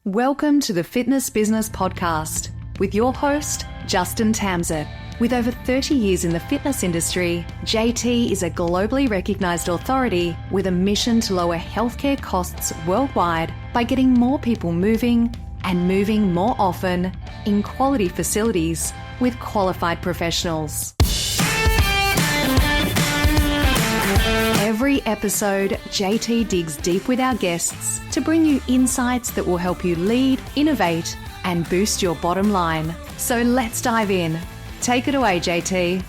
Welcome to the Fitness Business Podcast with your host, Justin Tamzett. With over 30 years in the fitness industry, JT is a globally recognised authority with a mission to lower healthcare costs worldwide by getting more people moving and moving more often in quality facilities with qualified professionals. Every episode, JT digs deep with our guests to bring you insights that will help you lead, innovate, and boost your bottom line. So let's dive in. Take it away, JT.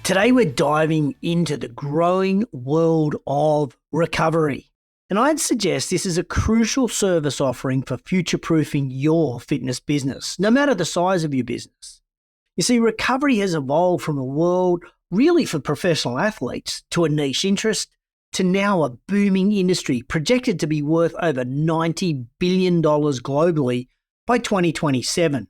Today we're diving into the growing world of recovery. And I'd suggest this is a crucial service offering for future-proofing your fitness business, no matter the size of your business. You see, recovery has evolved from a world really for professional athletes to a niche interest to now a booming industry projected to be worth over $90 billion globally by 2027.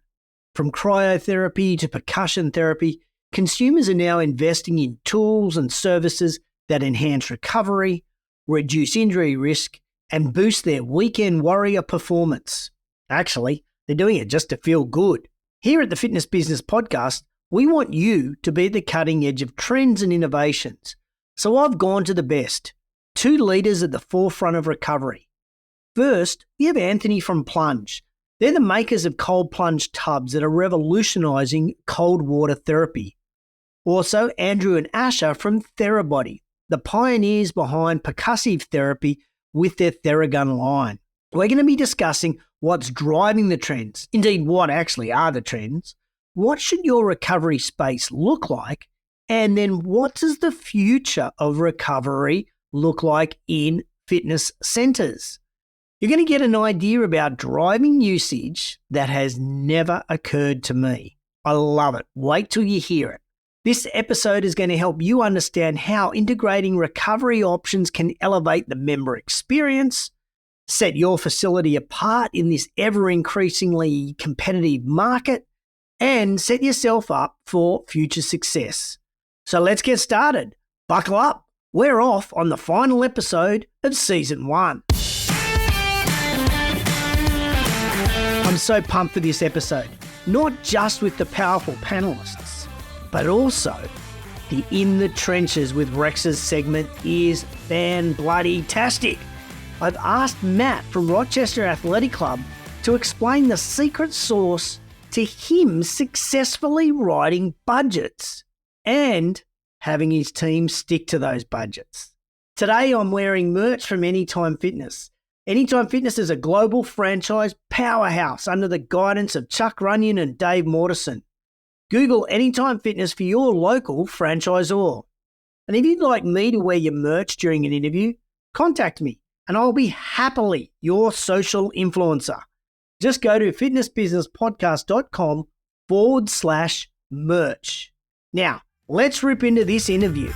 From cryotherapy to percussion therapy, consumers are now investing in tools and services that enhance recovery, reduce injury risk, and boost their weekend warrior performance. Actually, they're doing it just to feel good. Here at the Fitness Business Podcast, we want you to be at the cutting edge of trends and innovations. So I've gone to the best, two leaders at the forefront of recovery. First, we have Anthony from Plunge. They're the makers of cold plunge tubs that are revolutionizing cold water therapy. Also, Andrew and Asha from Therabody, the pioneers behind percussive therapy with their Theragun line. We're going to be discussing what's driving the trends, indeed what actually are the trends, what should your recovery space look like, and then what does the future of recovery look like in fitness centers? You're going to get an idea about driving usage that has never occurred to me. I love it. Wait till you hear it. This episode is going to help you understand how integrating recovery options can elevate the member experience, set your facility apart in this ever-increasingly competitive market, and set yourself up for future success. So let's get started. Buckle up. We're off on the final episode of Season 1. I'm so pumped for this episode, not just with the powerful panelists, but also the In the Trenches with Rex's segment is fan-bloody-tastic. I've asked Matt from Rochester Athletic Club to explain the secret sauce to him successfully writing budgets and having his team stick to those budgets. Today I'm wearing merch from Anytime Fitness. Anytime Fitness is a global franchise powerhouse under the guidance of Chuck Runyon and Dave Mortensen. Google Anytime Fitness for your local franchisor. And if you'd like me to wear your merch during an interview, contact me and I'll be happily your social influencer. Just go to fitnessbusinesspodcast.com/merch. Now, let's rip into this interview.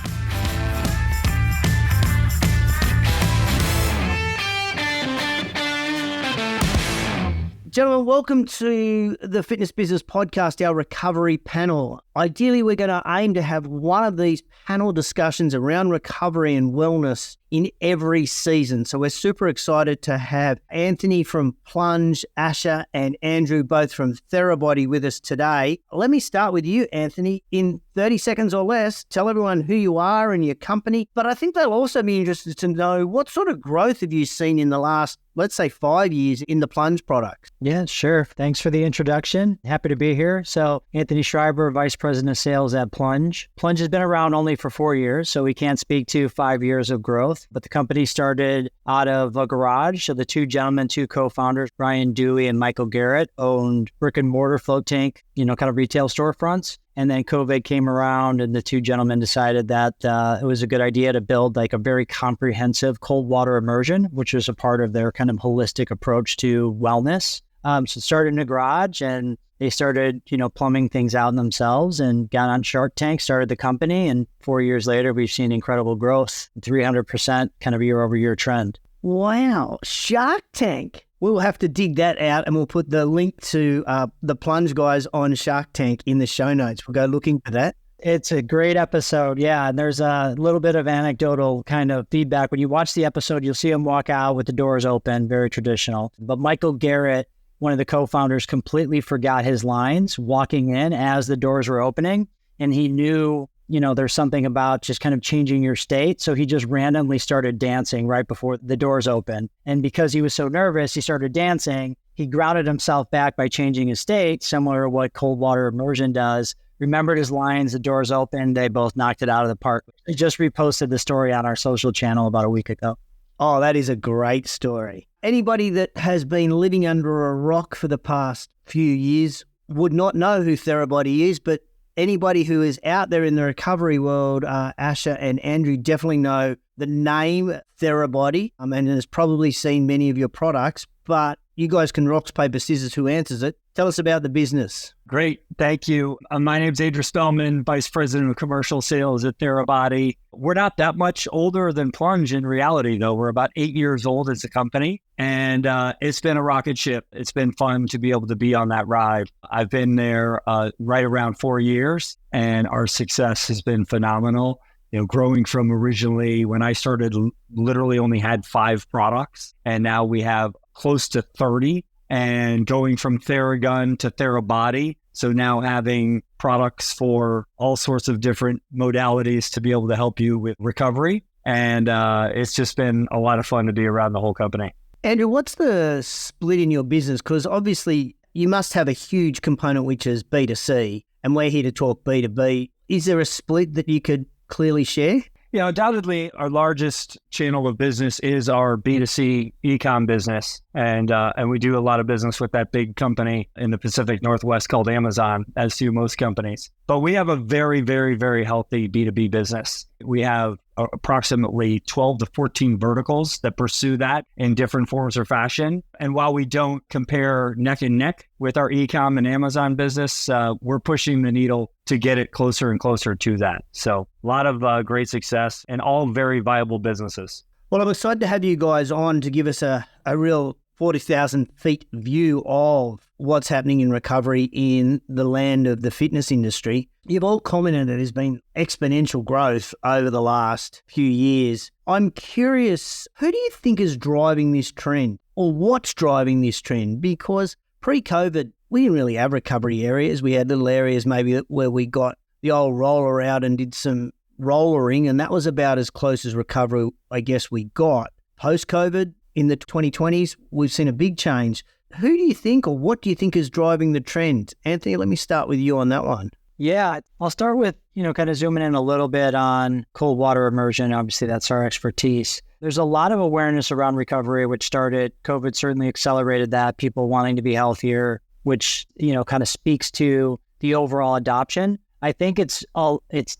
Gentlemen, welcome to the Fitness Business Podcast, our recovery panel. Ideally, we're going to aim to have one of these panel discussions around recovery and wellness in every season. So we're super excited to have Anthony from Plunge, Asha, and Andrew, both from Therabody, with us today. Let me start with you, Anthony. In 30 seconds or less, tell everyone who you are and your company. But I think they'll also be interested to know what sort of growth have you seen in the last, let's say, 5 years in the Plunge product? Yeah, sure. Thanks for the introduction. Happy to be here. So Anthony Schreiber, Vice President of Sales at Plunge. Plunge has been around only for 4 years, so we can't speak to 5 years of growth. But the company started out of a garage. So the two gentlemen, two co-founders, Brian Dewey and Michael Garrett, owned brick and mortar float tank, kind of retail storefronts. And then COVID came around and the two gentlemen decided that it was a good idea to build like a very comprehensive cold water immersion, which was a part of their kind of holistic approach to wellness. So it started in a garage and they started, plumbing things out themselves and got on Shark Tank, started the company. And 4 years later, we've seen incredible growth, 300% kind of year over year trend. Wow. Shark Tank. We'll have to dig that out and we'll put the link to the Plunge guys on Shark Tank in the show notes. We'll go looking for that. It's a great episode. Yeah. And there's a little bit of anecdotal kind of feedback. When you watch the episode, you'll see him walk out with the doors open, very traditional. But Michael Garrett, one of the co-founders, completely forgot his lines walking in as the doors were opening. And he knew, there's something about just kind of changing your state. So he just randomly started dancing right before the doors open. And because he was so nervous, he started dancing. He grounded himself back by changing his state, similar to what cold water immersion does. Remembered his lines, the doors opened, they both knocked it out of the park. I just reposted the story on our social channel about a week ago. Oh, that is a great story. Anybody that has been living under a rock for the past few years would not know who Therabody is, but anybody who is out there in the recovery world, Asha and Andrew definitely know the name Therabody and has probably seen many of your products, but you guys can rocks, paper, scissors, who answers it. Tell us about the business. Great. Thank you. My name's Spellman, Vice President of Commercial Sales at Therabody. We're not that much older than Plunge in reality, though. We're about 8 years old as a company, and it's been a rocket ship. It's been fun to be able to be on that ride. I've been there right around 4 years, and our success has been phenomenal. Growing from originally when I started, literally only had 5 products, and now we have close to 30. And going from Theragun to Therabody. So now having products for all sorts of different modalities to be able to help you with recovery. And it's just been a lot of fun to be around the whole company. Andrew, what's the split in your business? Because obviously you must have a huge component which is B2C, and we're here to talk B2B. Is there a split that you could clearly share? Yeah, undoubtedly, our largest channel of business is our B2C e-com business. And we do a lot of business with that big company in the Pacific Northwest called Amazon, as do most companies. But we have a very, very, very healthy B2B business. We have approximately 12 to 14 verticals that pursue that in different forms or fashion. And while we don't compare neck and neck with our e-com and Amazon business, we're pushing the needle to get it closer and closer to that. So a lot of great success and all very viable businesses. Well, I'm excited to have you guys on to give us a real 40,000 feet view of what's happening in recovery in the land of the fitness industry. You've all commented that there's been exponential growth over the last few years. I'm curious, who do you think is driving this trend, or what's driving this trend? Because pre-COVID, we didn't really have recovery areas. We had little areas maybe where we got the old roller out and did some rollering, and that was about as close as recovery, I guess, we got. Post-COVID, in the 2020s, we've seen a big change. Who do you think, or what do you think is driving the trend? Anthony, let me start with you on that one. Yeah, I'll start with, kind of zooming in a little bit on cold water immersion. Obviously, that's our expertise. There's a lot of awareness around recovery, which started, COVID certainly accelerated that, people wanting to be healthier, which, kind of speaks to the overall adoption. I think it's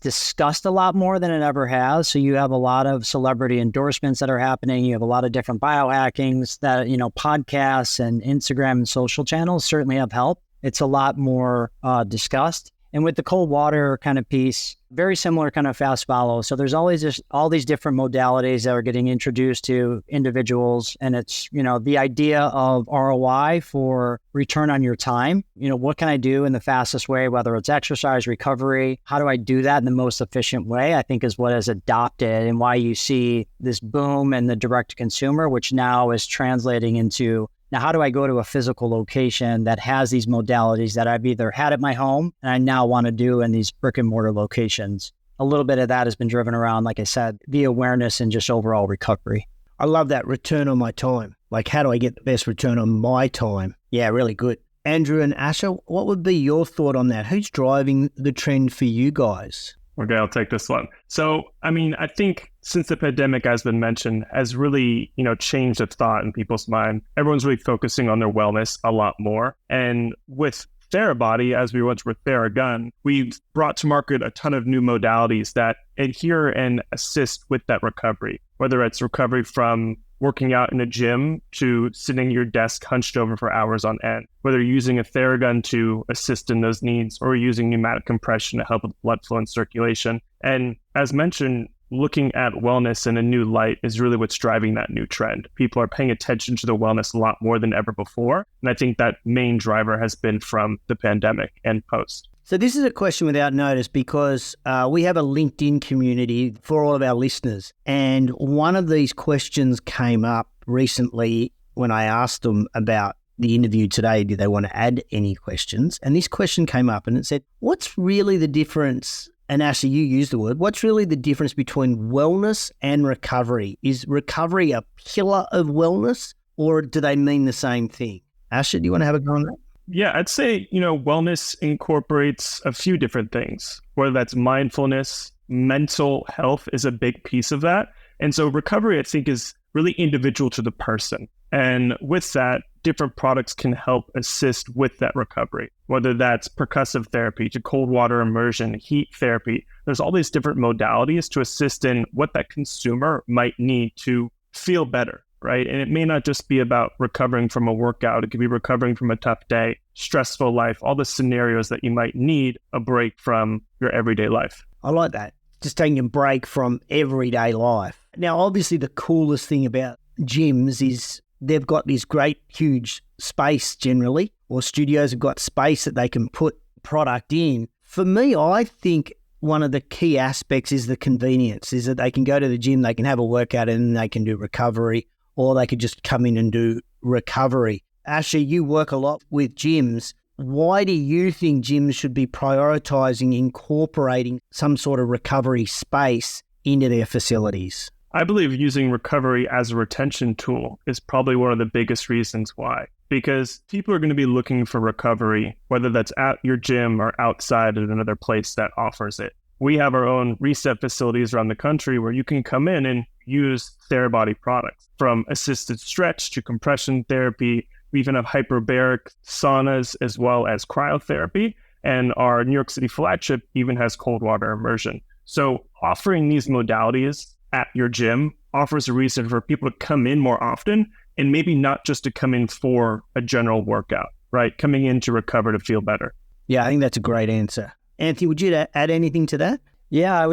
discussed a lot more than it ever has. So you have a lot of celebrity endorsements that are happening. You have a lot of different biohackings that, podcasts and Instagram and social channels certainly have helped. It's a lot more discussed. And with the cold water kind of piece, very similar kind of fast follow. So there's always all these different modalities that are getting introduced to individuals. And it's, the idea of ROI for return on your time. What can I do in the fastest way, whether it's exercise, recovery? How do I do that in the most efficient way? I think is what has adopted, and why you see this boom in the direct to consumer, which now is translating into, now, how do I go to a physical location that has these modalities that I've either had at my home and I now want to do in these brick and mortar locations? A little bit of that has been driven around, like I said, the awareness and just overall recovery. I love that return on my time. Like, how do I get the best return on my time? Yeah, really good. Andrew and Asha, what would be your thought on that? Who's driving the trend for you guys? Okay, I'll take this one. So, I think since the pandemic has been mentioned, has really, changed the thought in people's mind. Everyone's really focusing on their wellness a lot more. And with Therabody, as we went with Theragun, we've brought to market a ton of new modalities that adhere and assist with that recovery, whether it's recovery from working out in a gym to sitting at your desk hunched over for hours on end, whether you're using a Theragun to assist in those needs or using pneumatic compression to help with blood flow and circulation. And as mentioned, looking at wellness in a new light is really what's driving that new trend. People are paying attention to their wellness a lot more than ever before. And I think that main driver has been from the pandemic and post. So this is a question without notice because we have a LinkedIn community for all of our listeners. And one of these questions came up recently when I asked them about the interview today, did they want to add any questions? And this question came up and it said, what's really the difference? And Ashley, you used the word, what's really the difference between wellness and recovery? Is recovery a pillar of wellness or do they mean the same thing? Ashley, do you want to have a go on that? Yeah, I'd say, wellness incorporates a few different things, whether that's mindfulness, mental health is a big piece of that. And so recovery, I think, is really individual to the person. And with that, different products can help assist with that recovery, whether that's percussive therapy to cold water immersion, heat therapy. There's all these different modalities to assist in what that consumer might need to feel better, right? And it may not just be about recovering from a workout. It could be recovering from a tough day, stressful life, all the scenarios that you might need a break from your everyday life. I like that. Just taking a break from everyday life. Now, obviously, the coolest thing about gyms is they've got this great, huge space generally, or studios have got space that they can put product in. For me, I think one of the key aspects is the convenience, is that they can go to the gym, they can have a workout and then they can do recovery, or they could just come in and do recovery. Ashley, you work a lot with gyms. Why do you think gyms should be prioritizing incorporating some sort of recovery space into their facilities? I believe using recovery as a retention tool is probably one of the biggest reasons why. Because people are going to be looking for recovery, whether that's at your gym or outside at another place that offers it. We have our own reset facilities around the country where you can come in and use Therabody products, from assisted stretch to compression therapy. We even have hyperbaric saunas as well as cryotherapy. And our New York City flagship even has cold water immersion. So offering these modalities at your gym offers a reason for people to come in more often, and maybe not just to come in for a general workout, right? Coming in to recover to feel better. Yeah, I think that's a great answer. Anthony, would you add anything to that? Yeah,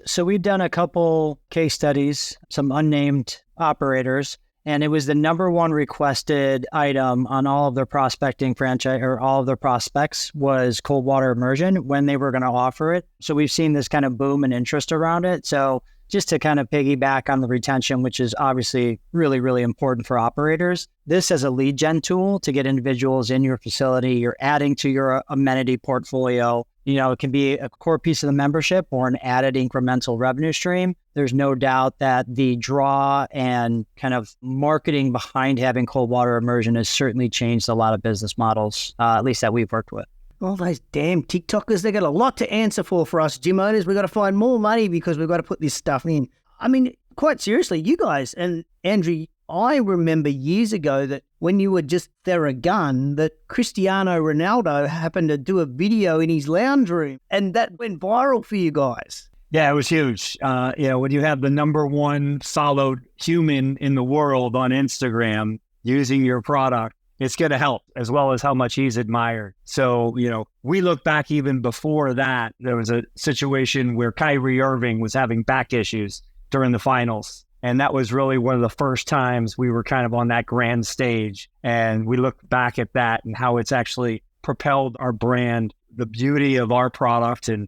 so we've done a couple case studies, some unnamed operators, and it was the number one requested item on all of their prospecting franchise, or all of their prospects, was cold water immersion when they were going to offer it. So we've seen this kind of boom and interest around it. So just to kind of piggyback on the retention, which is obviously really, really important for operators, this as a lead gen tool to get individuals in your facility, you're adding to your amenity portfolio. It can be a core piece of the membership or an added incremental revenue stream. There's no doubt that the draw and kind of marketing behind having cold water immersion has certainly changed a lot of business models, at least that we've worked with. All those damn TikTokers, they got a lot to answer for us gym owners. We've got to find more money because we've got to put this stuff in. I mean, quite seriously, you guys, and Andrew, I remember years ago that when you were just Theragun, that Cristiano Ronaldo happened to do a video in his lounge room, and that went viral for you guys. Yeah, it was huge. When you have the number one followed human in the world on Instagram using your product, it's going to help, as well as how much he's admired. So, we look back even before that. There was a situation where Kyrie Irving was having back issues during the finals. And that was really one of the first times we were kind of on that grand stage. And we looked back at that and how it's actually propelled our brand, the beauty of our product. And,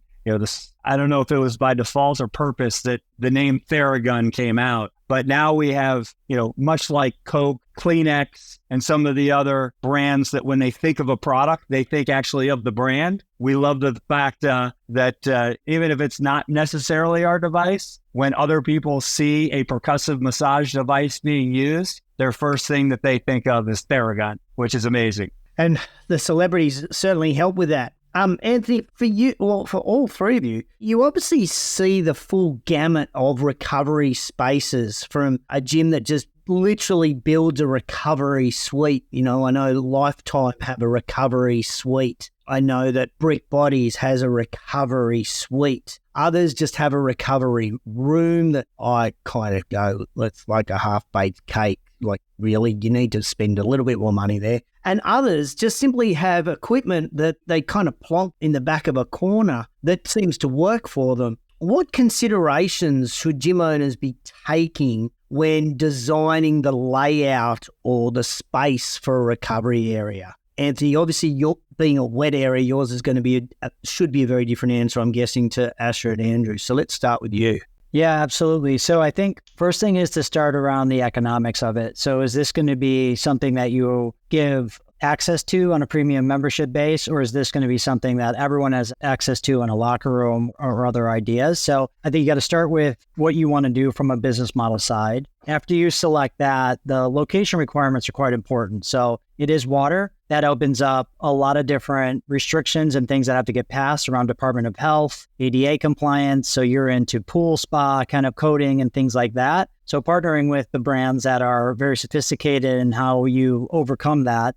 I don't know if it was by default or purpose that the name Theragun came out. But now we have, much like Coke, Kleenex, and some of the other brands that when they think of a product, they think actually of the brand. We love the fact that even if it's not necessarily our device, when other people see a percussive massage device being used, their first thing that they think of is Theragun, which is amazing. And the celebrities certainly help with that. Anthony, for you, well, for all three of you, you obviously see the full gamut of recovery spaces, from a gym that just literally builds a recovery suite. I know Lifetime have a recovery suite. I know that Brick Bodies has a recovery suite. Others just have a recovery room that I kind of go, it's like a half-baked cake. Like, really, you need to spend a little bit more money there. And others just simply have equipment that they kind of plonk in the back of a corner that seems to work for them. What considerations should gym owners be taking when designing the layout or the space for a recovery area? Anthony, obviously being a wet area, yours is going to be should be a very different answer, I'm guessing, to Asher and Andrew. So let's start with you. Yeah, absolutely. So I think first thing is to start around the economics of it. So is this going to be something that you give access to on a premium membership base, or is this going to be something that everyone has access to in a locker room or other ideas? So I think you got to start with what you want to do from a business model side. After you select that, the location requirements are quite important. So it is water. That opens up a lot of different restrictions and things that have to get passed around Department of Health, ADA compliance. So you're into pool spa kind of coding and things like that. So partnering with the brands that are very sophisticated in how you overcome that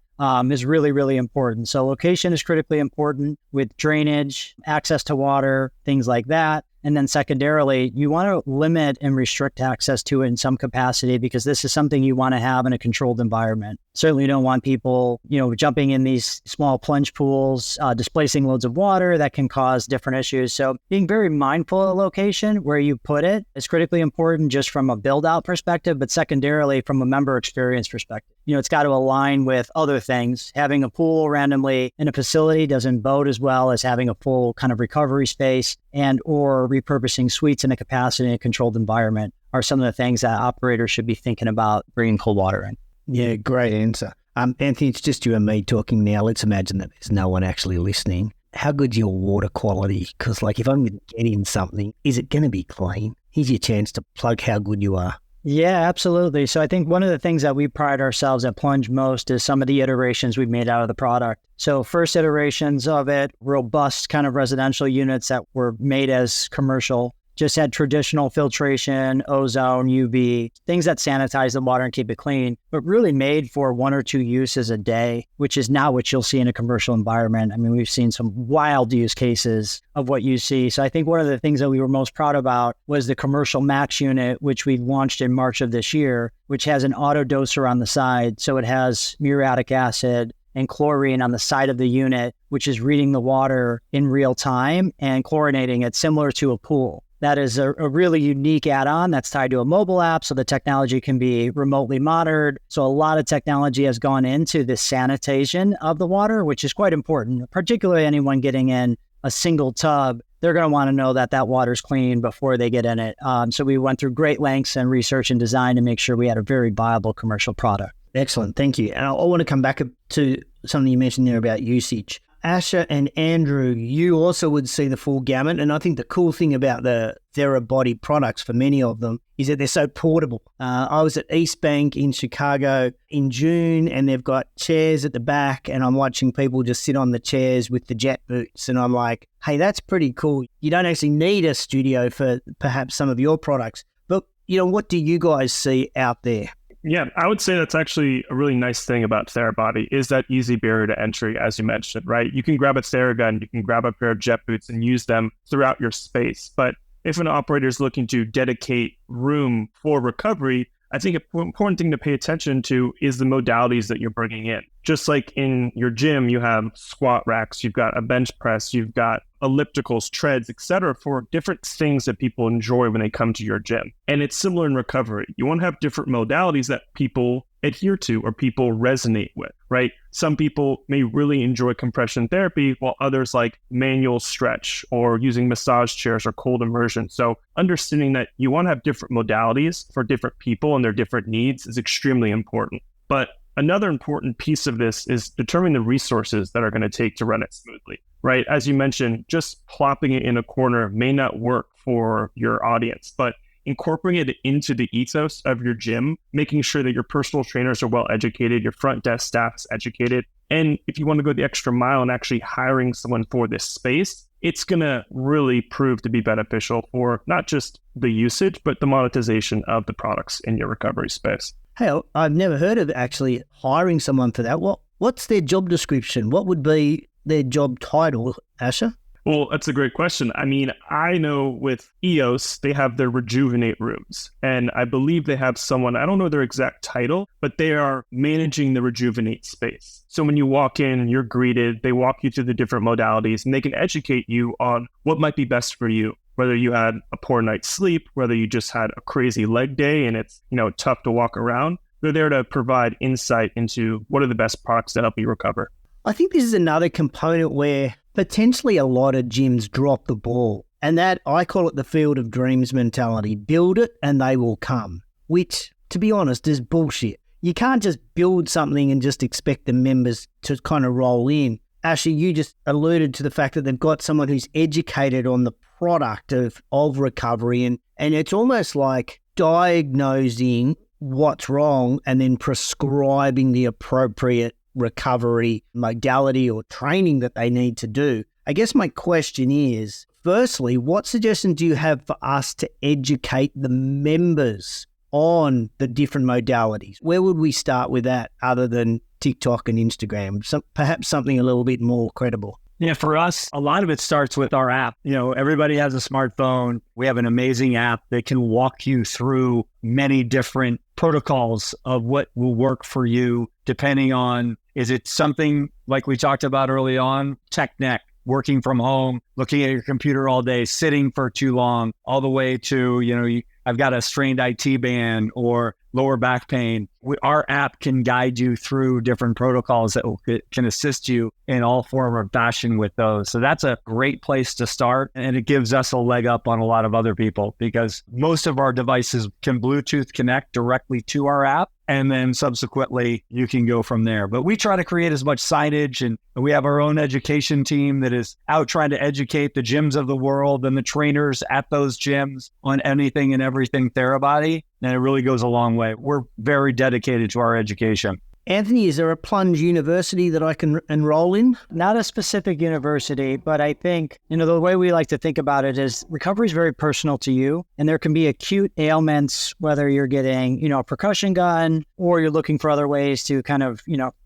is really, really important. So location is critically important with drainage, access to water, things like that. And then secondarily, you want to limit and restrict access to it in some capacity because this is something you want to have in a controlled environment. Certainly you don't want people, jumping in these small plunge pools, displacing loads of water that can cause different issues. So being very mindful of the location where you put it is critically important just from a build out perspective, but secondarily from a member experience perspective. It's got to align with other things. Having a pool randomly in a facility doesn't bode as well as having a full kind of recovery space and or repurposing suites in a capacity in a controlled environment are some of the things that operators should be thinking about bringing cold water in. Yeah, great answer. Anthony, it's just you and me talking now. Let's imagine that there's no one actually listening. How good's your water quality? Because if I'm going to get in something, is it going to be clean? Here's your chance to plug how good you are. Yeah, absolutely. So I think one of the things that we pride ourselves at Plunge most is some of the iterations we've made out of the product. So first iterations of it, robust kind of residential units that were made as commercial, just had traditional filtration, ozone, UV, things that sanitize the water and keep it clean, but really made for 1 or 2 uses a day, which is not what you'll see in a commercial environment. I mean, we've seen some wild use cases of what you see. So I think one of the things that we were most proud about was the commercial max unit, which we launched in March of this year, which has an auto doser on the side. So it has muriatic acid and chlorine on the side of the unit, which is reading the water in real time and chlorinating it similar to a pool. That is a really unique add-on that's tied to a mobile app, so the technology can be remotely monitored. So a lot of technology has gone into the sanitation of the water, which is quite important, particularly anyone getting in a single tub. They're going to want to know that that water's clean before they get in it. So we went through great lengths and research and design to make sure we had a very viable commercial product. Excellent. Thank you. And I want to come back to something you mentioned there about usage. Asher and Andrew, you also would see the full gamut. And I think the cool thing about the Therabody products for many of them is that they're so portable. I was at East Bank in Chicago in June, and they've got chairs at the back, and I'm watching people just sit on the chairs with the jet boots. And I'm like, hey, that's pretty cool. You don't actually need a studio for perhaps some of your products. But, what do you guys see out there? Yeah, I would say that's actually a really nice thing about Therabody is that easy barrier to entry, as you mentioned, right? You can grab a Theragun, you can grab a pair of jet boots and use them throughout your space. But if an operator is looking to dedicate room for recovery, I think an important thing to pay attention to is the modalities that you're bringing in. Just like in your gym, you have squat racks, you've got a bench press, you've got ellipticals, treads, etc., for different things that people enjoy when they come to your gym. And it's similar in recovery. You want to have different modalities that people adhere to or people resonate with, right? Some people may really enjoy compression therapy, while others like manual stretch or using massage chairs or cold immersion. So understanding that you want to have different modalities for different people and their different needs is extremely important. But another important piece of this is determining the resources that are going to take to run it smoothly, right? As you mentioned, just plopping it in a corner may not work for your audience, but incorporating it into the ethos of your gym, making sure that your personal trainers are well educated, your front desk staff is educated. And if you want to go the extra mile and actually hiring someone for this space, it's going to really prove to be beneficial for not just the usage, but the monetization of the products in your recovery space. Hey, I've never heard of actually hiring someone for that. What's their job description? What would be their job title, Asher? Well, that's a great question. I mean, I know with EOS, they have their rejuvenate rooms. And I believe they have someone, I don't know their exact title, but they are managing the rejuvenate space. So when you walk in, you're greeted, they walk you through the different modalities, and they can educate you on what might be best for you. Whether you had a poor night's sleep, whether you just had a crazy leg day and it's, tough to walk around, they're there to provide insight into what are the best products that help you recover. I think this is another component where potentially a lot of gyms drop the ball. And that, I call it the field of dreams mentality. Build it and they will come, which, to be honest, is bullshit. You can't just build something and just expect the members to kind of roll in. Ashley, you just alluded to the fact that they've got someone who's educated on the product of recovery, and it's almost like diagnosing what's wrong and then prescribing the appropriate recovery modality or training that they need to do. I guess my question is, firstly, what suggestions do you have for us to educate the members on the different modalities? Where would we start with that other than TikTok and Instagram? Perhaps something a little bit more credible. Yeah, for us, a lot of it starts with our app. Everybody has a smartphone. We have an amazing app that can walk you through many different protocols of what will work for you, depending on, is it something like we talked about early on, tech neck, working from home, looking at your computer all day, sitting for too long, all the way to, I've got a strained IT band or lower back pain. Our app can guide you through different protocols that can assist you in all form or fashion with those. So that's a great place to start. And it gives us a leg up on a lot of other people because most of our devices can Bluetooth connect directly to our app. And then subsequently, you can go from there. But we try to create as much signage, and we have our own education team that is out trying to educate the gyms of the world and the trainers at those gyms on anything and everything Therabody. And it really goes a long way. We're very dedicated to our education. Anthony, is there a Plunge university that I can enroll in? Not a specific university, but I think, the way we like to think about it is recovery is very personal to you. And there can be acute ailments, whether you're getting, a percussion gun or you're looking for other ways to kind of,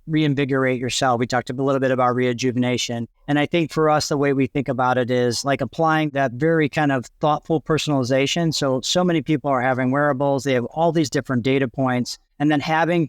reinvigorate yourself. We talked a little bit about rejuvenation. And I think for us, the way we think about it is like applying that very kind of thoughtful personalization. So many people are having wearables. They have all these different data points. And then having,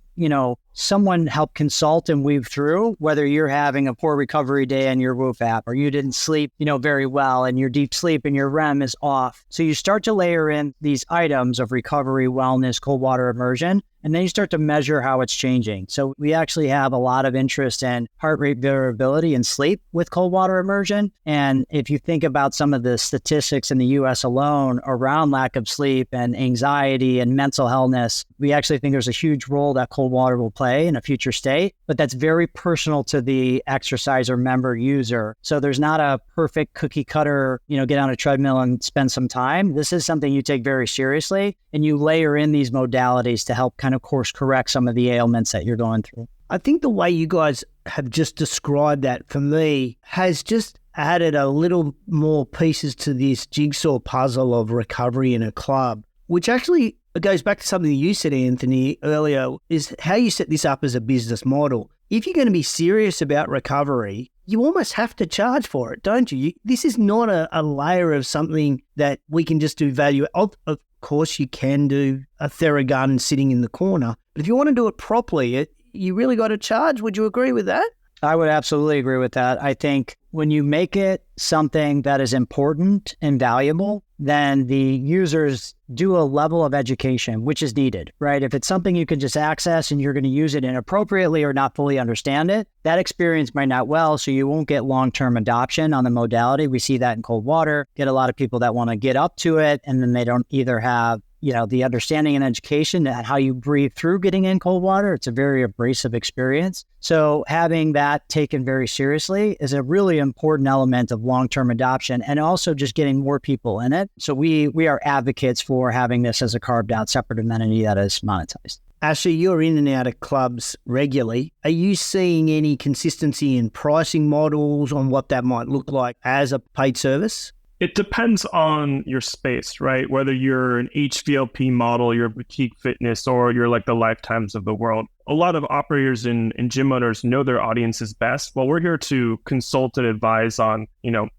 someone help consult and weave through, whether you're having a poor recovery day on your Whoop app or you didn't sleep, very well and your deep sleep and your REM is off. So you start to layer in these items of recovery, wellness, cold water immersion, and then you start to measure how it's changing. So we actually have a lot of interest in heart rate variability and sleep with cold water immersion. And if you think about some of the statistics in the US alone around lack of sleep and anxiety and mental illness, we actually think there's a huge role that cold water will play in a future state, but that's very personal to the exerciser member user. So there's not a perfect cookie cutter, get on a treadmill and spend some time. This is something you take very seriously and you layer in these modalities to help kind of course correct some of the ailments that you're going through. I think the way you guys have just described that for me has just added a little more pieces to this jigsaw puzzle of recovery in a club, which actually goes back to something you said, Anthony, earlier, is how you set this up as a business model. If you're going to be serious about recovery, you almost have to charge for it, don't you? This is not a layer of something that we can just do value. Of course, you can do a Theragun sitting in the corner, but if you want to do it properly, you really got to charge. Would you agree with that? I would absolutely agree with that. I think when you make it something that is important and valuable, then the users do a level of education, which is needed, right? If it's something you can just access and you're going to use it inappropriately or not fully understand it, that experience might not well, so you won't get long-term adoption on the modality. We see that in cold water, get a lot of people that want to get up to it, and then they don't either have the understanding and education and how you breathe through getting in cold water. It's a very abrasive experience. So having that taken very seriously is a really important element of long-term adoption and also just getting more people in it. So we are advocates for having this as a carved out separate amenity that is monetized. Ashley, you're in and out of clubs regularly. Are you seeing any consistency in pricing models on what that might look like as a paid service? It depends on your space, right? Whether you're an HVLP model, you're boutique fitness, or you're like the Lifetimes of the world. A lot of operators and gym owners know their audiences best. Well, we're here to consult and advise on,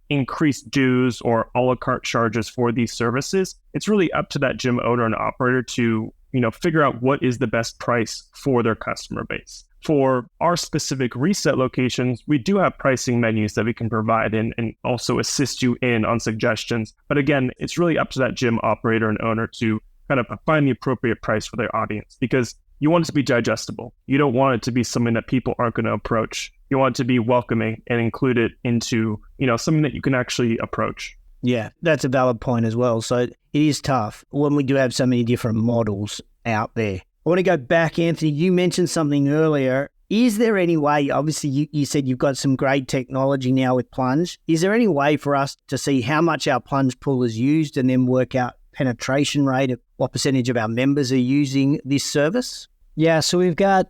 increased dues or a la carte charges for these services. It's really up to that gym owner and operator to, figure out what is the best price for their customer base. For our specific reset locations, we do have pricing menus that we can provide and also assist you on suggestions. But again, it's really up to that gym operator and owner to kind of find the appropriate price for their audience, because you want it to be digestible. You don't want it to be something that people aren't going to approach. You want it to be welcoming and include it into, something that you can actually approach. Yeah, that's a valid point as well. So it is tough when we do have so many different models out there. I want to go back, Anthony. You mentioned something earlier. Is there any way, obviously you said you've got some great technology now with Plunge. Is there any way for us to see how much our Plunge pool is used and then work out penetration rate of what percentage of our members are using this service? Yeah, so we've got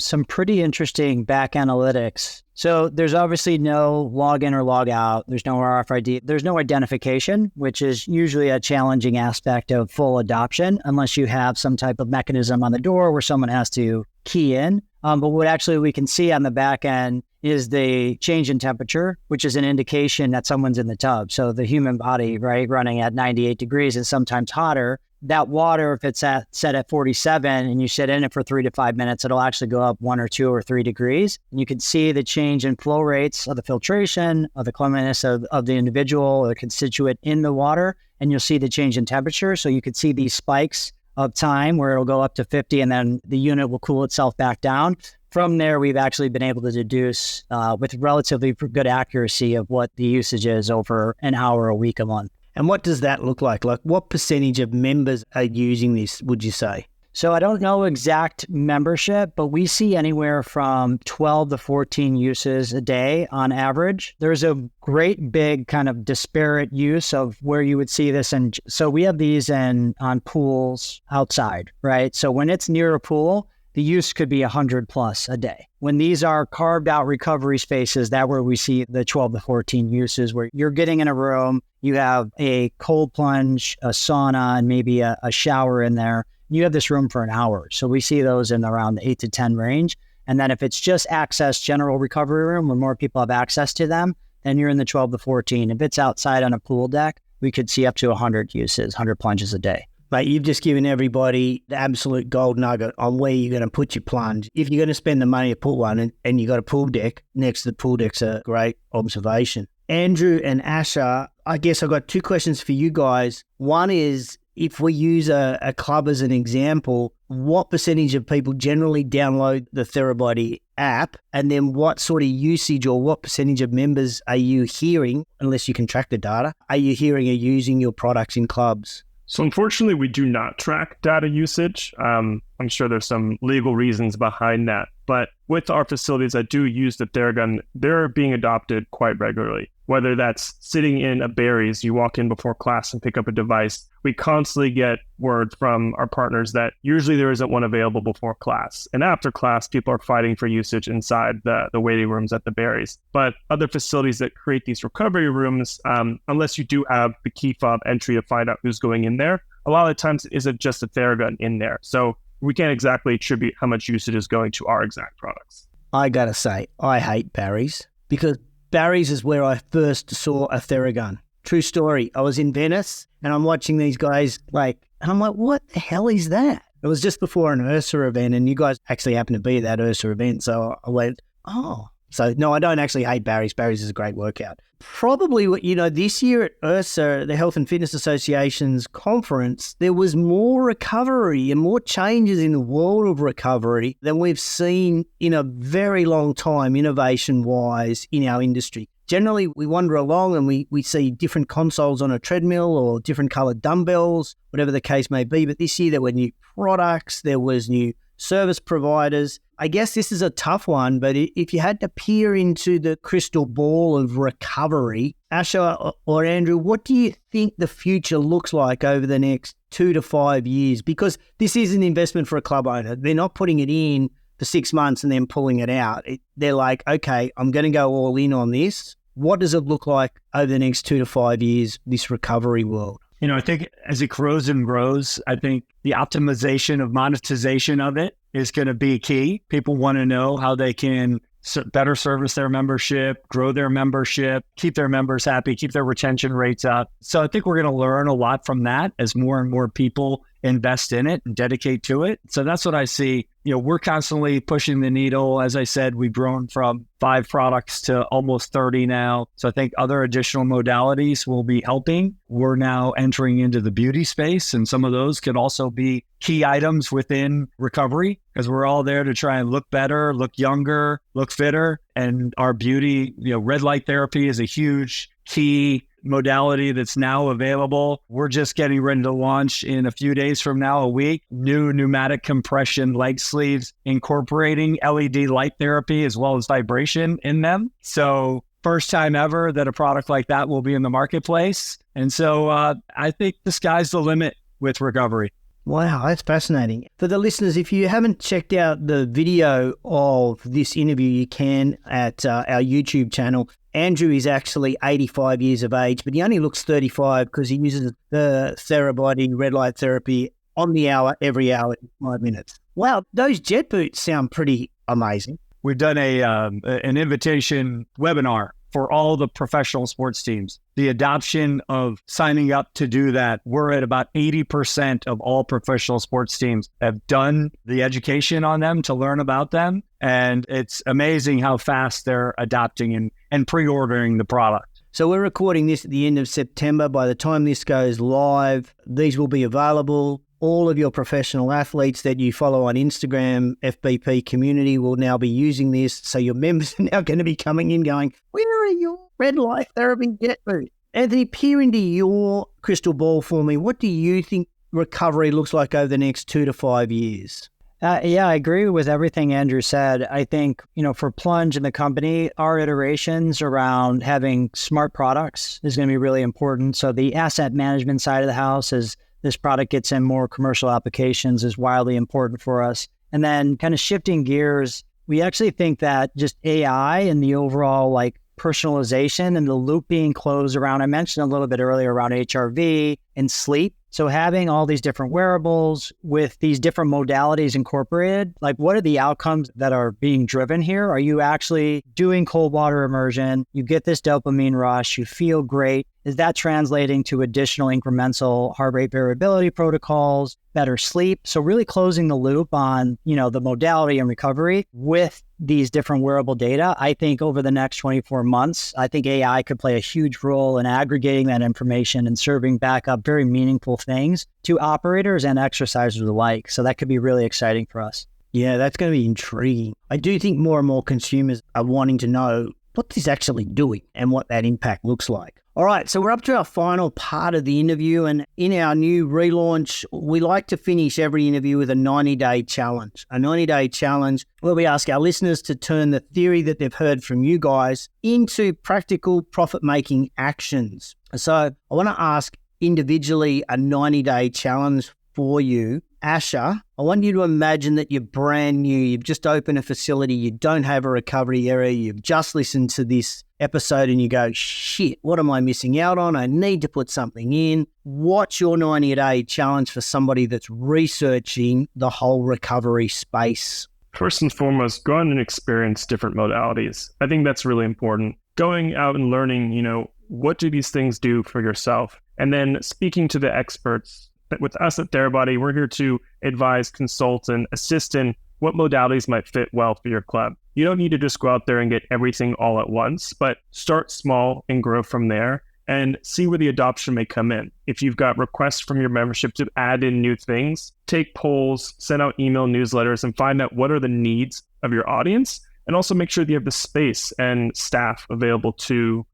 some pretty interesting back analytics. So there's obviously no log in or log out. There's no RFID. There's no identification, which is usually a challenging aspect of full adoption, unless you have some type of mechanism on the door where someone has to key in. But what actually we can see on the back end is the change in temperature, which is an indication that someone's in the tub. So the human body, right, running at 98 degrees and sometimes hotter, that water, if it's set at 47 and you sit in it for 3 to 5 minutes, it'll actually go up 1 or 2 or 3 degrees. And you can see the change in flow rates of the filtration, of the cleanliness of the individual or the constituent in the water. And you'll see the change in temperature. So you could see these spikes of time where it'll go up to 50 and then the unit will cool itself back down. From there, we've actually been able to deduce with relatively good accuracy of what the usage is over an hour a week, a month. And what does that look like? Like what percentage of members are using this, would you say? So I don't know exact membership, but we see anywhere from 12 to 14 uses a day on average. There's a great big kind of disparate use of where you would see this. And so we have these on pools outside, right? So when it's near a pool, the use could be 100 plus a day. When these are carved out recovery spaces, that's where we see the 12 to 14 uses where you're getting in a room, you have a cold plunge, a sauna, and maybe a shower in there. You have this room for an hour. So we see those in around the 8 to 10 range. And then if it's just access general recovery room where more people have access to them, then you're in the 12 to 14. If it's outside on a pool deck, we could see up to 100 uses, 100 plunges a day. Mate, you've just given everybody the absolute gold nugget on where you're going to put your plunge. If you're going to spend the money to put one and you got a pool deck, next to the pool deck's a great observation. Andrew and Asha, I guess I've got 2 questions for you guys. One is, if we use a club as an example, what percentage of people generally download the Therabody app? And then what sort of usage or what percentage of members are you hearing, unless you can track the data, are you hearing are using your products in clubs? So unfortunately, we do not track data usage. I'm sure there's some legal reasons behind that. But with our facilities that do use the Theragun, they're being adopted quite regularly. Whether that's sitting in a Barry's, you walk in before class and pick up a device. We constantly get word from our partners that usually there isn't one available before class. And after class, people are fighting for usage inside the waiting rooms at the Barry's. But other facilities that create these recovery rooms, unless you do have the key fob entry to find out who's going in there, a lot of the times it isn't just a Theragun in there. So we can't exactly attribute how much usage is going to our exact products. I got to say, I hate Barry's because Barry's is where I first saw a Theragun. True story. I was in Venice and I'm watching these guys and I'm like, what the hell is that? It was just before an Ursa event and you guys actually happened to be at that Ursa event. So I went, oh. So no, I don't actually hate Barry's. Barry's is a great workout. Probably, this year at Ursa, the Health and Fitness Association's conference, there was more recovery and more changes in the world of recovery than we've seen in a very long time, innovation-wise, in our industry. Generally, we wander along and we see different consoles on a treadmill or different coloured dumbbells, whatever the case may be. But this year there were new products, there was new service providers. I guess this is a tough one, but if you had to peer into the crystal ball of recovery, Asha or Andrew, what do you think the future looks like over the next 2 to 5 years? Because this is an investment for a club owner. They're not putting it in for 6 months and then pulling it out. They're like, okay, I'm going to go all in on this. What does it look like over the next 2 to 5 years, this recovery world? I think as it grows and grows, I think the optimization of monetization of it is going to be key. People want to know how they can better service their membership, grow their membership, keep their members happy, keep their retention rates up. So I think we're going to learn a lot from that as more and more people invest in it and dedicate to it. So that's what I see. We're constantly pushing the needle. As I said, we've grown from 5 products to almost 30 now. So I think other additional modalities will be helping. We're now entering into the beauty space, and some of those could also be key items within recovery, because we're all there to try and look better, look younger, look fitter. And our beauty, red light therapy is a huge key modality that's now available. We're just getting ready to launch in a few days from now, a week, new pneumatic compression leg sleeves incorporating LED light therapy as well as vibration in them. So first time ever that a product like that will be in the marketplace. And so I think the sky's the limit with recovery. Wow, that's fascinating. For the listeners, if you haven't checked out the video of this interview, you can at our YouTube channel. Andrew is actually 85 years of age, but he only looks 35 because he uses the Therabody red light therapy on the hour, every hour, 5 minutes. Wow, those jet boots sound pretty amazing. We've done an invitation webinar for all the professional sports teams. The adoption of signing up to do that, we're at about 80% of all professional sports teams have done the education on them to learn about them. And it's amazing how fast they're adopting and pre-ordering the product. So we're recording this at the end of September. By the time this goes live, these will be available. All of your professional athletes that you follow on Instagram, FBP community, will now be using this. So your members are now going to be coming in going, where are your red light therapy jet boots? Anthony, peer into your crystal ball for me. What do you think recovery looks like over the next 2 to 5 years? Yeah, I agree with everything Andrew said. I think, for Plunge and the company, our iterations around having smart products is going to be really important. So the asset management side of the house, as this product gets in more commercial applications, is wildly important for us. And then kind of shifting gears, we actually think that just AI and the overall personalization and the loop being closed around, I mentioned a little bit earlier around HRV and sleep. So having all these different wearables with these different modalities incorporated, what are the outcomes that are being driven here? Are you actually doing cold water immersion? You get this dopamine rush, you feel great. Is that translating to additional incremental heart rate variability protocols, better sleep? So really closing the loop on, the modality and recovery with these different wearable data. I think over the next 24 months, I think AI could play a huge role in aggregating that information and serving back up very meaningful things to operators and exercisers alike. So that could be really exciting for us. Yeah, that's going to be intriguing. I do think more and more consumers are wanting to know what this actually doing and what that impact looks like. All right, so we're up to our final part of the interview, and in our new relaunch, we like to finish every interview with a 90-day challenge. A 90-day challenge where we ask our listeners to turn the theory that they've heard from you guys into practical profit-making actions. So I want to ask individually a 90-day challenge for you. Asher, I want you to imagine that you're brand new. You've just opened a facility. You don't have a recovery area. You've just listened to this episode and you go, shit, what am I missing out on? I need to put something in. What's your 90-day challenge for somebody that's researching the whole recovery space? First and foremost, go out and experience different modalities. I think that's really important. Going out and learning, what do these things do for yourself? And then speaking to the experts. With us at Therabody, we're here to advise, consult, and assist in what modalities might fit well for your club. You don't need to just go out there and get everything all at once, but start small and grow from there and see where the adoption may come in. If you've got requests from your membership to add in new things, take polls, send out email newsletters, and find out what are the needs of your audience. And also make sure that you have the space and staff available to,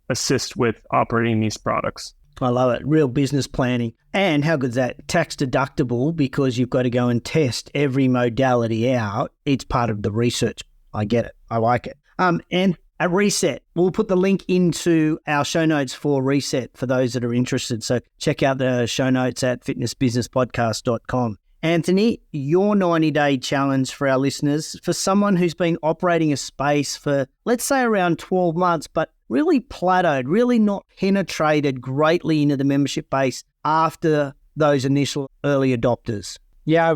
assist with operating these products. I love it. Real business planning. And how good is that? Tax deductible because you've got to go and test every modality out. It's part of the research. I get it. I like it. And a reset. We'll put the link into our show notes for reset for those that are interested. So check out the show notes at fitnessbusinesspodcast.com. Anthony, your 90-day challenge for our listeners, for someone who's been operating a space for, let's say, around 12 months, but really plateaued, really not penetrated greatly into the membership base after those initial early adopters. Yeah,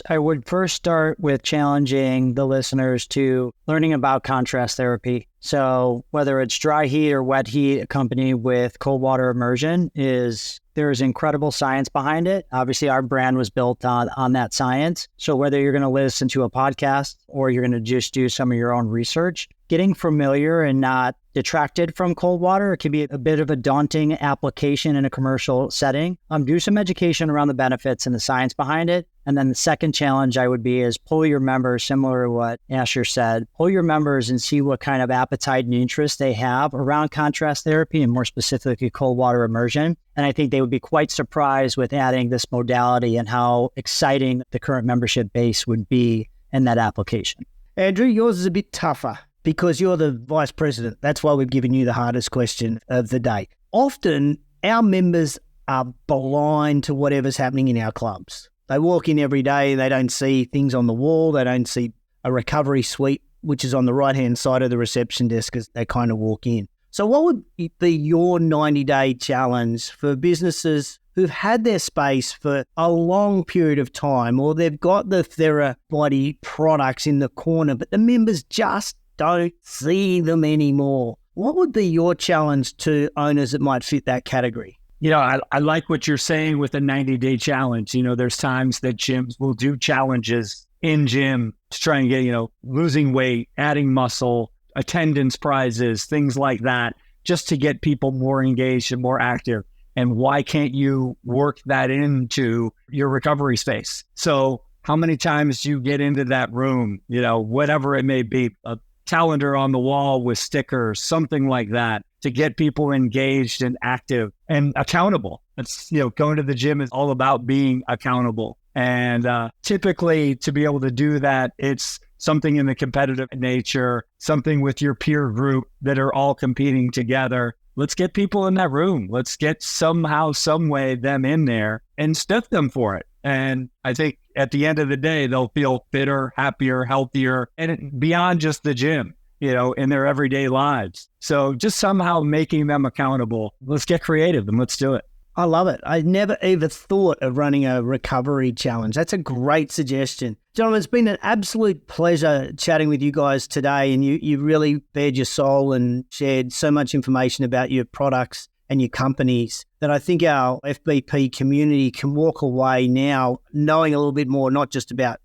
I would first start with challenging the listeners to learning about contrast therapy. So whether it's dry heat or wet heat accompanied with cold water immersion, there's incredible science behind it. Obviously, our brand was built on that science. So whether you're going to listen to a podcast or you're going to just do some of your own research, getting familiar and not detracted from cold water, it can be a bit of a daunting application in a commercial setting. Do some education around the benefits and the science behind it. And then the second challenge is pull your members, similar to what Asher said, pull your members and see what kind of appetite and interest they have around contrast therapy and more specifically cold water immersion. And I think they would be quite surprised with adding this modality and how exciting the current membership base would be in that application. Andrew, yours is a bit tougher because you're the vice president. That's why we've given you the hardest question of the day. Often our members are blind to whatever's happening in our clubs. They walk in every day, they don't see things on the wall, they don't see a recovery suite, which is on the right-hand side of the reception desk as they kind of walk in. So what would be your 90-day challenge for businesses who've had their space for a long period of time, or they've got the Therabody products in the corner, but the members just don't see them anymore? What would be your challenge to owners that might fit that category? I like what you're saying with a 90-day challenge. There's times that gyms will do challenges in gym to try and get, losing weight, adding muscle, attendance prizes, things like that, just to get people more engaged and more active. And why can't you work that into your recovery space? So how many times do you get into that room, whatever it may be, a calendar on the wall with stickers, something like that, to get people engaged and active and accountable. It's, going to the gym is all about being accountable. And typically to be able to do that, it's something in the competitive nature, something with your peer group that are all competing together. Let's get people in that room. Let's get somehow, some way them in there and stiff them for it. And I think at the end of the day, they'll feel fitter, happier, healthier, and beyond just the gym, in their everyday lives. So just somehow making them accountable. Let's get creative and let's do it. I love it. I never even thought of running a recovery challenge. That's a great suggestion. Gentlemen, it's been an absolute pleasure chatting with you guys today, and you really bared your soul and shared so much information about your products and your companies that I think our FBP community can walk away now knowing a little bit more, not just about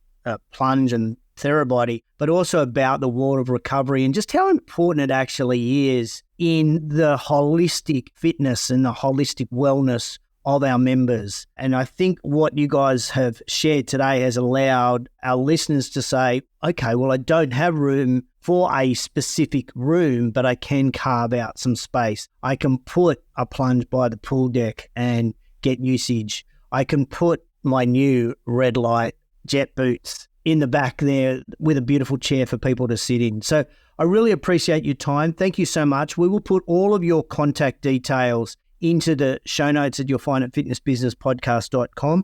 Plunge and Therabody, but also about the world of recovery and just how important it actually is in the holistic fitness and the holistic wellness of our members. And I think what you guys have shared today has allowed our listeners to say, okay, well, I don't have room for a specific room, but I can carve out some space. I can put a Plunge by the pool deck and get usage. I can put my new red light jet boots in the back there with a beautiful chair for people to sit in. So I really appreciate your time. Thank you so much. We will put all of your contact details into the show notes that you'll find at fitnessbusinesspodcast.com.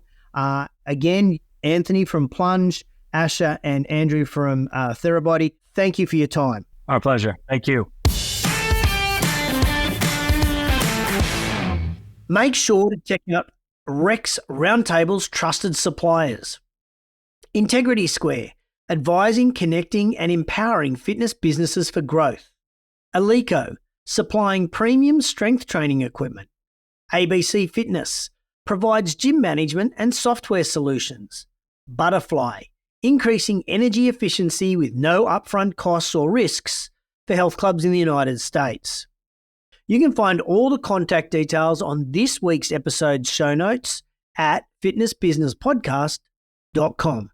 Again, Anthony from Plunge, Asher and Andrew from Therabody, thank you for your time. Our pleasure. Thank you. Make sure to check out Rex Roundtable's trusted suppliers. Integrity Square, advising, connecting and empowering fitness businesses for growth. Alico, supplying premium strength training equipment. ABC Fitness, provides gym management and software solutions. Butterfly, increasing energy efficiency with no upfront costs or risks for health clubs in the United States. You can find all the contact details on this week's episode's show notes at fitnessbusinesspodcast.com.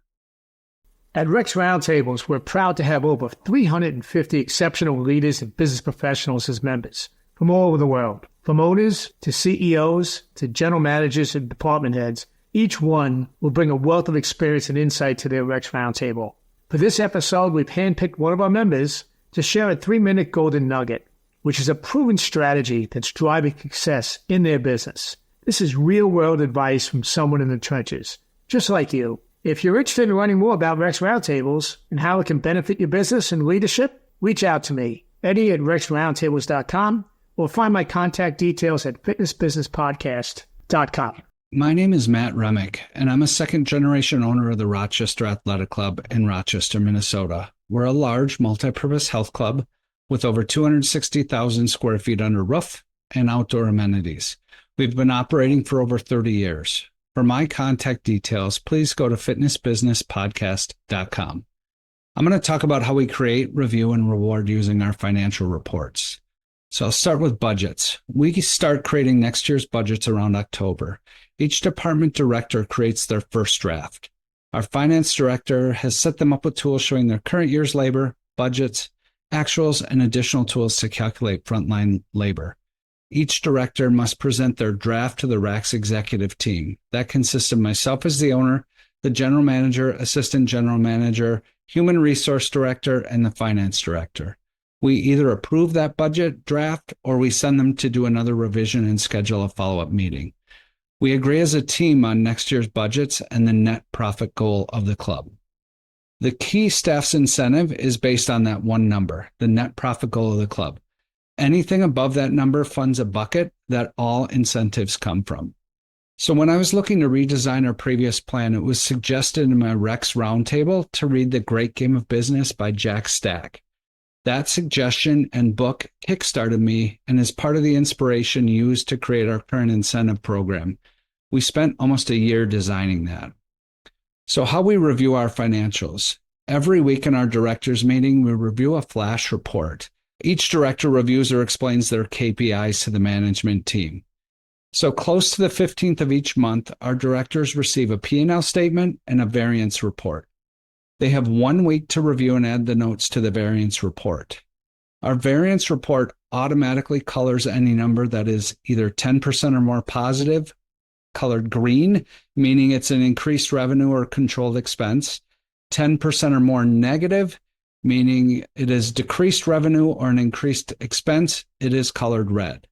At Rex Roundtables, we're proud to have over 350 exceptional leaders and business professionals as members from all over the world. From owners to CEOs to general managers and department heads, each one will bring a wealth of experience and insight to their Rex Roundtable. For this episode, we've handpicked one of our members to share a 3-minute golden nugget, which is a proven strategy that's driving success in their business. This is real-world advice from someone in the trenches, just like you. If you're interested in learning more about Rex Roundtables and how it can benefit your business and leadership, reach out to me, Eddie at RexRoundtables.com, or find my contact details at fitnessbusinesspodcast.com. My name is Matt Remick, and I'm a second-generation owner of the Rochester Athletic Club in Rochester, Minnesota. We're a large multi-purpose health club with over 260,000 square feet under roof and outdoor amenities. We've been operating for over 30 years. For my contact details, please go to fitnessbusinesspodcast.com. I'm going to talk about how we create, review, and reward using our financial reports. So I'll start with budgets. We start creating next year's budgets around October. Each department director creates their first draft. Our finance director has set them up with tools showing their current year's labor, budgets, actuals, and additional tools to calculate frontline labor. Each director must present their draft to the RAC's executive team. That consists of myself as the owner, the general manager, assistant general manager, human resource director, and the finance director. We either approve that budget draft or we send them to do another revision and schedule a follow-up meeting. We agree as a team on next year's budgets and the net profit goal of the club. The key staff's incentive is based on that one number, the net profit goal of the club. Anything above that number funds a bucket that all incentives come from. So when I was looking to redesign our previous plan, it was suggested in my Rex Roundtable to read The Great Game of Business by Jack Stack. That suggestion and book kickstarted me and is part of the inspiration used to create our current incentive program. We spent almost a year designing that. So how we review our financials. Every week in our directors meeting, we review a flash report. Each director reviews or explains their KPIs to the management team. So close to the 15th of each month, our directors receive a P&L statement and a variance report. They have 1 week to review and add the notes to the variance report. Our variance report automatically colors any number that is either 10% or more positive, colored green, meaning it's an increased revenue or controlled expense, 10% or more negative, meaning it is decreased revenue or an increased expense, it is colored red.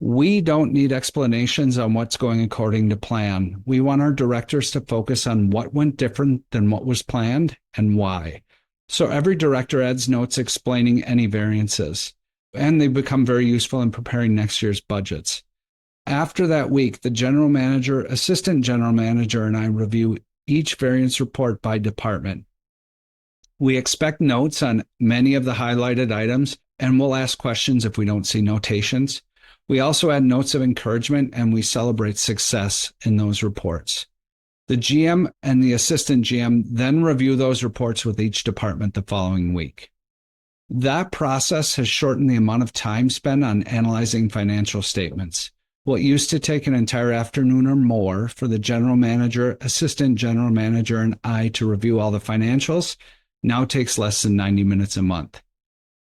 We don't need explanations on what's going according to plan. We want our directors to focus on what went different than what was planned and why. So every director adds notes explaining any variances, and they become very useful in preparing next year's budgets. After that week, the general manager, assistant general manager, and I review each variance report by department. We expect notes on many of the highlighted items, and we'll ask questions if we don't see notations. We also add notes of encouragement, and we celebrate success in those reports. The GM and the assistant GM then review those reports with each department the following week. That process has shortened the amount of time spent on analyzing financial statements. What used to take an entire afternoon or more for the general manager, assistant general manager, and I to review all the financials now takes less than 90 minutes a month.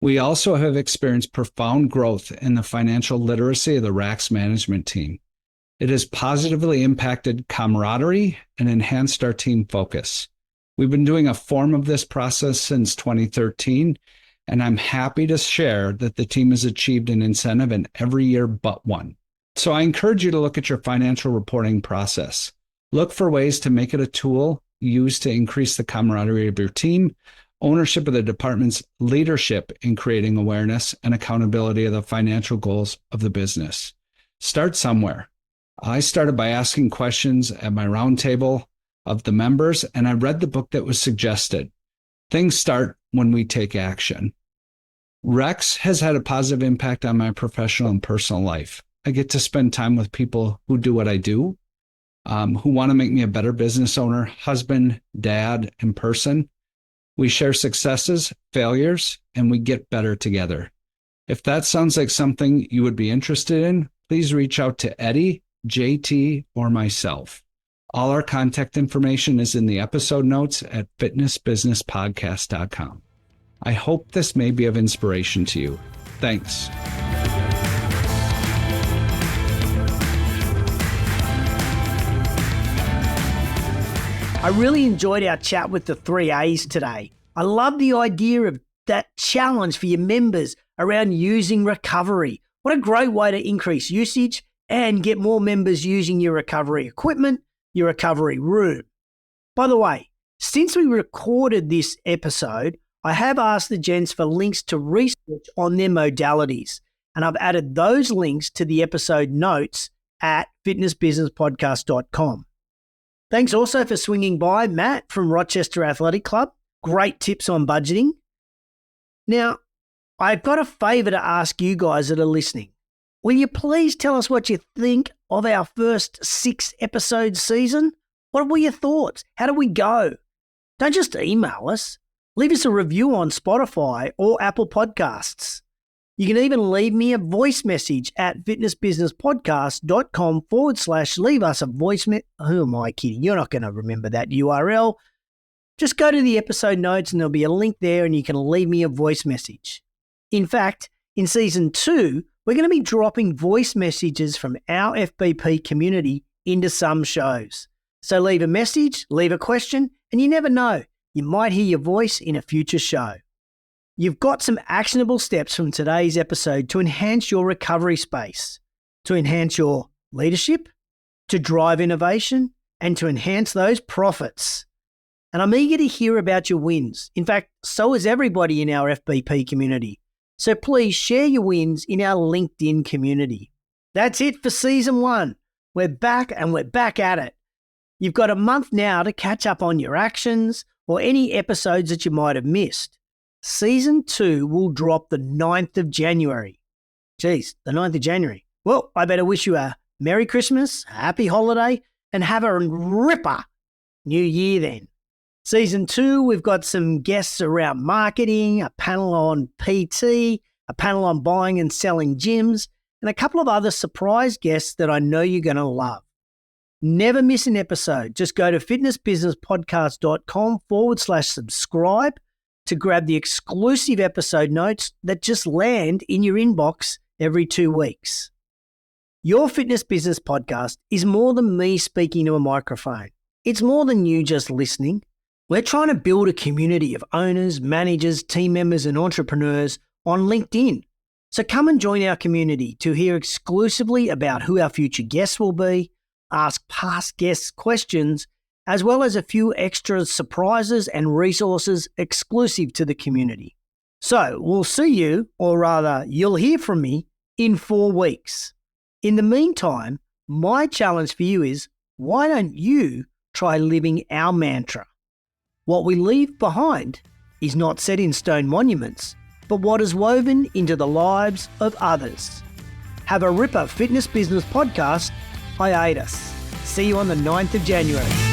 We also have experienced profound growth in the financial literacy of the RAC's management team. It has positively impacted camaraderie and enhanced our team focus. We've been doing a form of this process since 2013, and I'm happy to share that the team has achieved an incentive in every year but one. So I encourage you to look at your financial reporting process. Look for ways to make it a tool used to increase the camaraderie of your team, ownership of the department's leadership in creating awareness and accountability of the financial goals of the business. Start somewhere. I started by asking questions at my roundtable of the members, and I read the book that was suggested. Things start when we take action. Rex has had a positive impact on my professional and personal life. I get to spend time with people who do what I do, who want to make me a better business owner, husband, dad, and person. We share successes, failures, and we get better together. If that sounds like something you would be interested in, please reach out to Eddie, JT, or myself. All our contact information is in the episode notes at fitnessbusinesspodcast.com. I hope this may be of inspiration to you. Thanks. I really enjoyed our chat with the 3A's today. I love the idea of that challenge for your members around using recovery. What a great way to increase usage and get more members using your recovery equipment, your recovery room. By the way, since we recorded this episode, I have asked the gents for links to research on their modalities, and I've added those links to the episode notes at fitnessbusinesspodcast.com. Thanks also for swinging by Matt from Rochester Athletic Club. Great tips on budgeting. Now, I've got a favour to ask you guys that are listening. Will you please tell us what you think of our first 6-episode season? What were your thoughts? How did we go? Don't just email us. Leave us a review on Spotify or Apple Podcasts. You can even leave me a voice message at fitnessbusinesspodcast.com/leave us a voice message. Who am I kidding? You're not going to remember that URL. Just go to the episode notes and there'll be a link there and you can leave me a voice message. In fact, in Season 2, we're going to be dropping voice messages from our FBP community into some shows. So leave a message, leave a question, and you never know, you might hear your voice in a future show. You've got some actionable steps from today's episode to enhance your recovery space, to enhance your leadership, to drive innovation, and to enhance those profits. And I'm eager to hear about your wins. In fact, so is everybody in our FBP community. So please share your wins in our LinkedIn community. That's it for Season 1. We're back and we're back at it. You've got a month now to catch up on your actions or any episodes that you might have missed. Season 2 will drop the 9th of January. Geez, the 9th of January. Well, I better wish you a Merry Christmas, a Happy Holiday, and have a ripper New Year then. Season 2, we've got some guests around marketing, a panel on PT, a panel on buying and selling gyms, and a couple of other surprise guests that I know you're going to love. Never miss an episode. Just go to fitnessbusinesspodcast.com/subscribe to grab the exclusive episode notes that just land in your inbox every 2 weeks. Your Fitness Business Podcast is more than me speaking to a microphone. It's more than you just listening. We're trying to build a community of owners, managers, team members, and entrepreneurs on LinkedIn. So come and join our community to hear exclusively about who our future guests will be, ask past guests questions, as well as a few extra surprises and resources exclusive to the community. So we'll see you, or rather you'll hear from me, in 4 weeks. In the meantime, my challenge for you is, why don't you try living our mantra? What we leave behind is not set in stone monuments, but what is woven into the lives of others. Have a ripper Fitness Business Podcast hiatus. See you on the 9th of January.